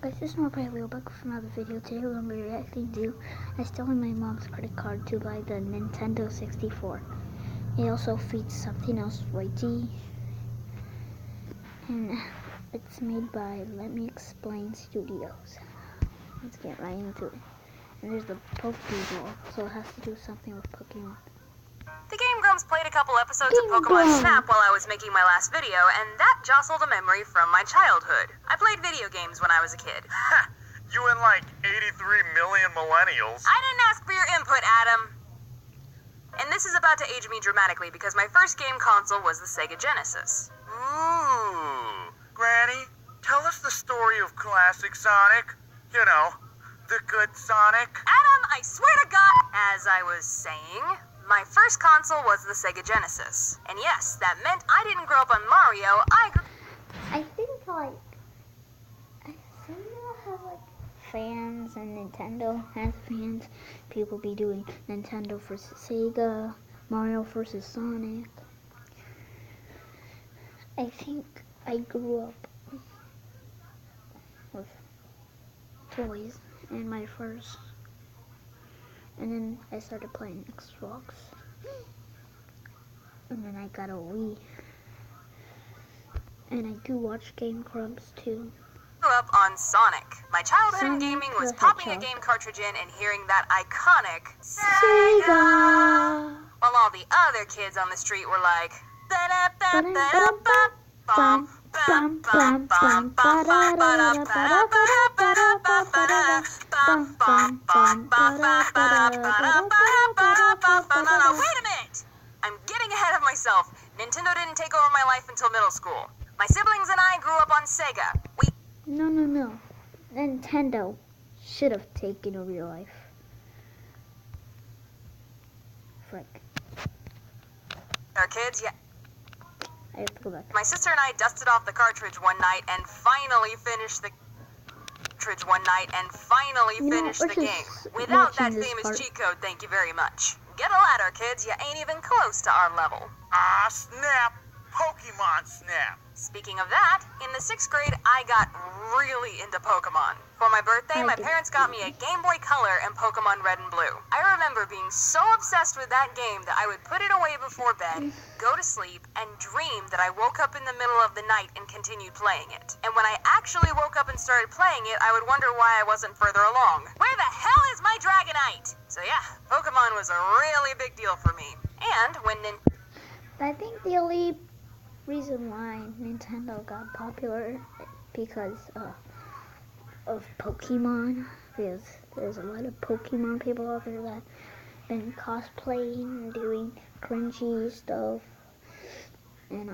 Guys, this is more probably back with another video. Today we're going to be reacting to I stole my mom's credit card to buy the Nintendo 64. It also feeds SomethingElseYT, and it's made by LetMeExlpainStudios. Let's get right into it. And there's the Pokeball, so it has to do something with Pokemon. The Game Grumps played a couple episodes of Pokemon Snap while I was making my last video, and that jostled a memory from my childhood. I played video games when I was a kid. Ha! You and like 83 million millennials. I didn't ask for your input, Adam. And this is about to age me dramatically because my first game console was the Sega Genesis. Ooh. Granny, tell us the story of classic Sonic. You know, the good Sonic. Adam, I swear to God, as I was saying, my first console was the Sega Genesis. And yes, that meant I didn't grow up on Mario, I think Sega has fans and Nintendo has fans. People be doing Nintendo versus Sega, Mario versus Sonic. I think I grew up with toys and my first, and then I started playing Xbox, and then I got a Wii, and I do watch Game Grumps too. Grew up on Sonic. My childhood Sonic gaming was the popping a Hedgehog. game cartridge in and hearing that iconic Sega! while all the other kids on the street were like, "Ba-da-ba-ba-da-bum, bum, bum, bum, bum, wait a minute! I'm getting ahead of myself. Nintendo didn't take over my life until middle school. My siblings and I grew up on Sega. No. Nintendo should have taken over your life. Frick. Our kids, yeah. I have to go back. My sister and I dusted off the cartridge one night and finally finished the game. Without that famous cheat code, thank you very much. Get a ladder, kids. You ain't even close to our level. Ah, snap. Pokemon Snap. Speaking of that, in the 6th grade, I got really into Pokemon. For my birthday, my parents got me a Game Boy Color and Pokemon Red and Blue. I remember being so obsessed with that game that I would put it away before bed, go to sleep, and dream that I woke up in the middle of the night and continued playing it. And when I actually woke up and started playing it, I would wonder why I wasn't further along. Where the hell is my Dragonite? So yeah, Pokemon was a really big deal for me. And when I think the only reason why Nintendo got popular because of Pokemon, because there's a lot of Pokemon people out there that been cosplaying and doing cringy stuff and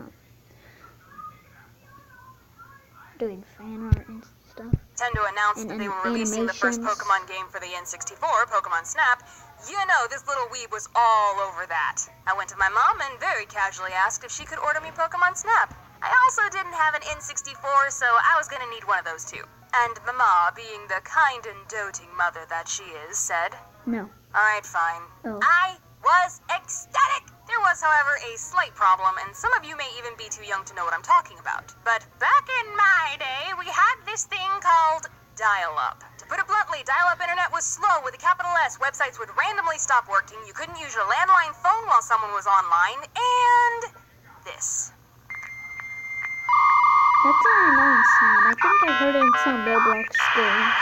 doing fan art and stuff. Nintendo announced that they were releasing the first Pokemon game for the N64, Pokemon Snap. You know, this little weeb was all over that. I went to my mom and very casually asked if she could order me Pokemon Snap. I also didn't have an N64, so I was gonna need one of those too. And Mama, being the kind and doting mother that she is, said, No. Alright, fine. Oh. I was ecstatic! There was, however, a slight problem, and some of you may even be too young to know what I'm talking about. But back in my day, we had this thing called dial-up. To put it bluntly, dial-up internet was slow with a capital S. Websites would randomly stop working, you couldn't use your landline phone while someone was online, and this. That's an annoying sound. I think I heard it in some Roblox games.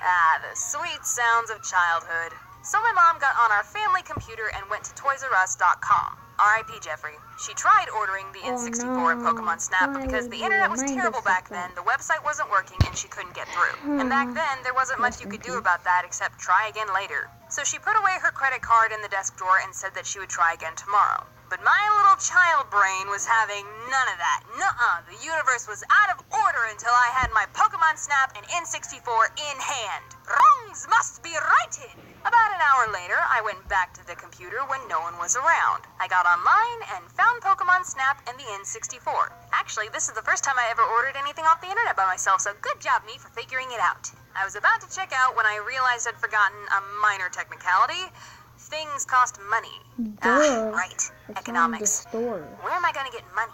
Ah, the sweet sounds of childhood. So my mom got on our family computer and went to ToysRUs.com. R.I.P. Jeffrey. She tried ordering the N64 and Pokemon Snap, but because the internet was terrible back then, the website wasn't working and she couldn't get through. And back then, there wasn't much you could do about that except try again later. So she put away her credit card in the desk drawer and said that she would try again tomorrow. But my little child brain was having none of that. Nuh-uh. The universe was out of order until I had my Pokemon Snap and N64 in hand. Wrongs must be righted. About an hour later, I went back to the computer when no one was around. I got online and found Pokemon Snap and the N64. Actually, this is the first time I ever ordered anything off the internet by myself, so good job me for figuring it out. I was about to check out when I realized I'd forgotten a minor technicality. Things cost money. Right. It's Economics. on the store. Where am I going to get money?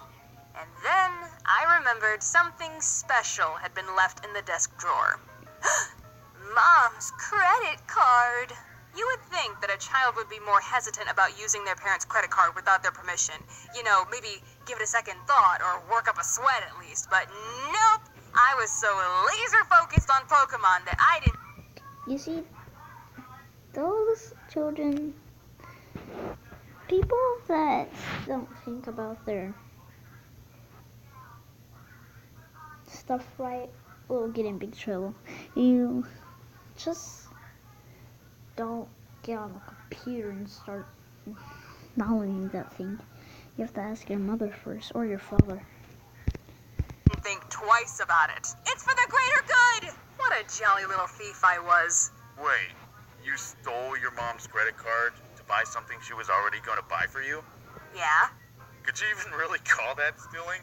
And then I remembered something special had been left in the desk drawer. Mom's credit card. You would think that a child would be more hesitant about using their parents' credit card without their permission. You know, maybe give it a second thought or work up a sweat at least. But nope, I was so laser focused on Pokemon that I didn't... You see, those children, people that don't think about their stuff right will get in big trouble. You just don't get on the computer and start downloading that thing. You have to ask your mother first or your father. Think twice about it. It's for the greater good! What a jolly little thief I was. Wait, you stole your mom's credit card to buy something she was already going to buy for you? Yeah? Could you even really call that stealing?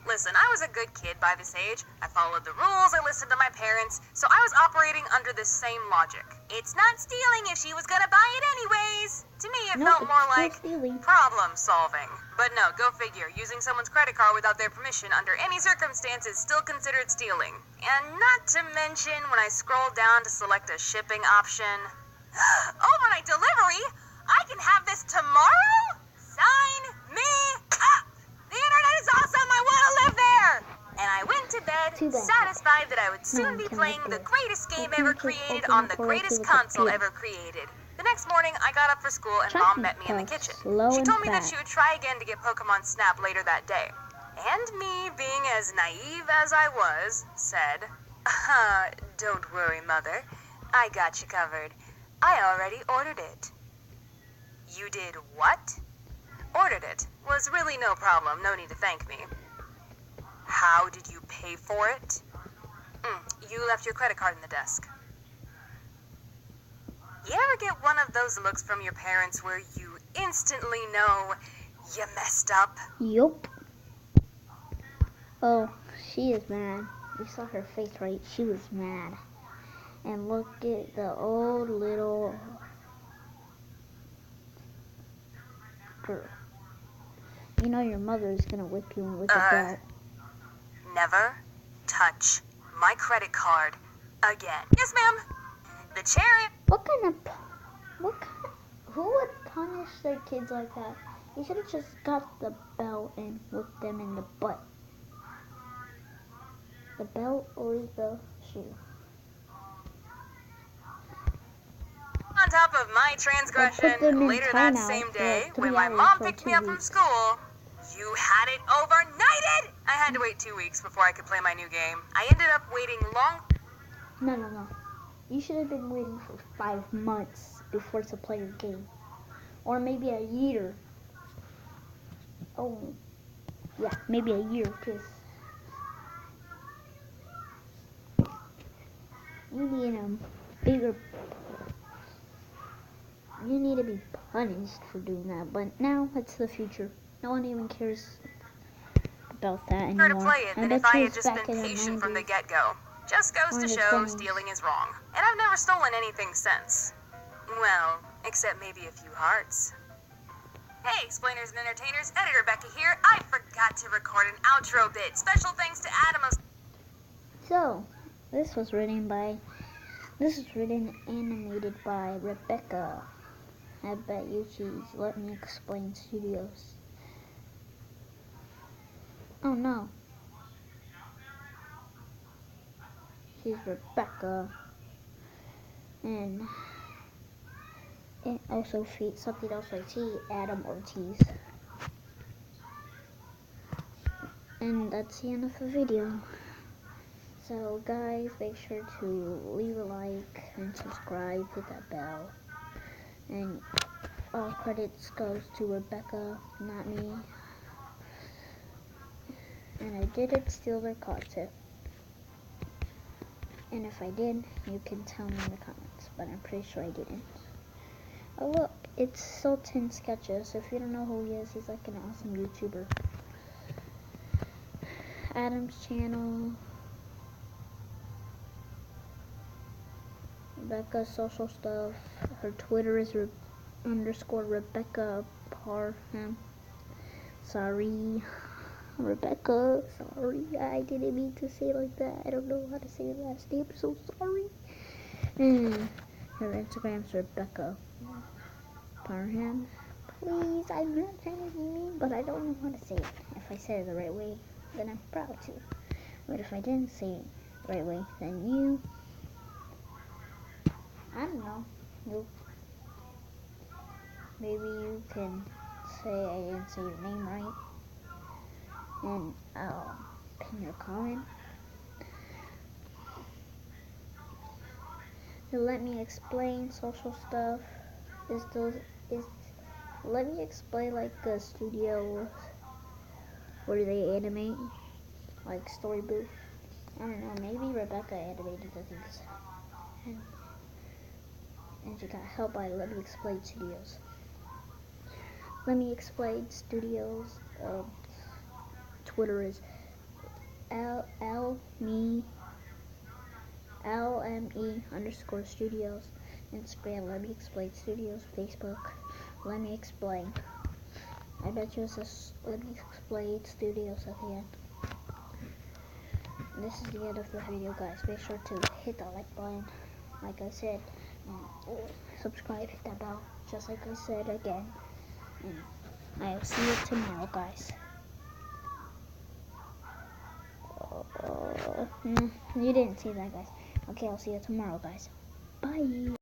Listen, I was a good kid by this age. I followed the rules, I listened to my parents, so I was operating under the same logic. It's not stealing if she was gonna buy it anyways. To me, it felt more like problem solving. But no, go figure. Using someone's credit card without their permission under any circumstance is still considered stealing. And not to mention when I scroll down to select a shipping option. Overnight delivery? I can have this tomorrow? Sign me up! The internet is awesome! I want to live there! And I went to bed, satisfied that I would soon be playing the greatest game ever created on the greatest console ever created. The next morning, I got up for school and Mom met me in the kitchen. She told me that she would try again to get Pokemon Snap later that day. And me, being as naive as I was, said, don't worry, Mother. I got you covered. I already ordered it. You did what? Ordered it. Was really no problem. No need to thank me. How did you pay for it? You left your credit card in the desk. You ever get one of those looks from your parents where you instantly know you messed up? Yup. Oh, she is mad. You saw her face, right? She was mad. And look at the old little girl. You know your mother is gonna whip you with a belt. Never touch my credit card again. Yes, ma'am. The cherry. Who would punish their kids like that? You should have just got the belt and whipped them in the butt. The belt or the shoe. On top of my transgression, later that same day, when my mom picked me up from school, you had it overnighted! I had to wait 2 weeks before I could play my new game. I ended up waiting long... No. You should have been waiting for 5 months before to play your game. Or maybe a year. Oh, yeah, maybe a year, because you need you need to be punished for doing that. But now it's the future. No one even cares about that anymore. To play it than if I had just been patient from the get-go. Just goes to show stealing is wrong. And I've never stolen anything since. Well, except maybe a few hearts. Hey, explainers and entertainers, Editor Becca here. I forgot to record an outro bit. Special thanks to Adamos. So, this was written and animated by Rebecca. I bet you she's LetMeExlpainStudios. Oh no. She's Rebecca. And it also feeds SomethingElseYT, Adam Ortiz. And that's the end of the video. So guys, make sure to leave a like and subscribe, hit that bell. And all credits goes to Rebecca, not me. And I didn't steal their content. And if I did, you can tell me in the comments, but I'm pretty sure I didn't. Oh look, it's Sultan Sketches. If you don't know who he is, he's like an awesome YouTuber. Adam's channel. Rebecca's social stuff. Her Twitter is _Rebecca Parham. Sorry. Rebecca. Sorry, I didn't mean to say it like that. I don't know how to say your last name. So sorry. Her Instagram's Rebecca Parham. Please, I'm not trying to be mean, but I don't know how to say it. If I said it the right way, then I'm proud to. But if I didn't say it the right way, then you, I don't know, maybe you can say I didn't say your name right, and I'll pin your comment. So let me explain social stuff. Let me explain like the studio where they animate, like Story Booth. I don't know, maybe Rebecca animated the things. And she got help by LetMeExlpainStudios. LetMeExlpainStudios. Twitter is LME_studios. Instagram LetMeExlpainStudios. Facebook LetMeExplain. I bet you it's just LetMeExlpainStudios at the end. And this is the end of the video, guys. Make sure to hit that like button, like I said, and subscribe, hit that bell, just like I said again. And I'll see you tomorrow, guys. You didn't see that, guys. Okay, I'll see you tomorrow, guys. Bye.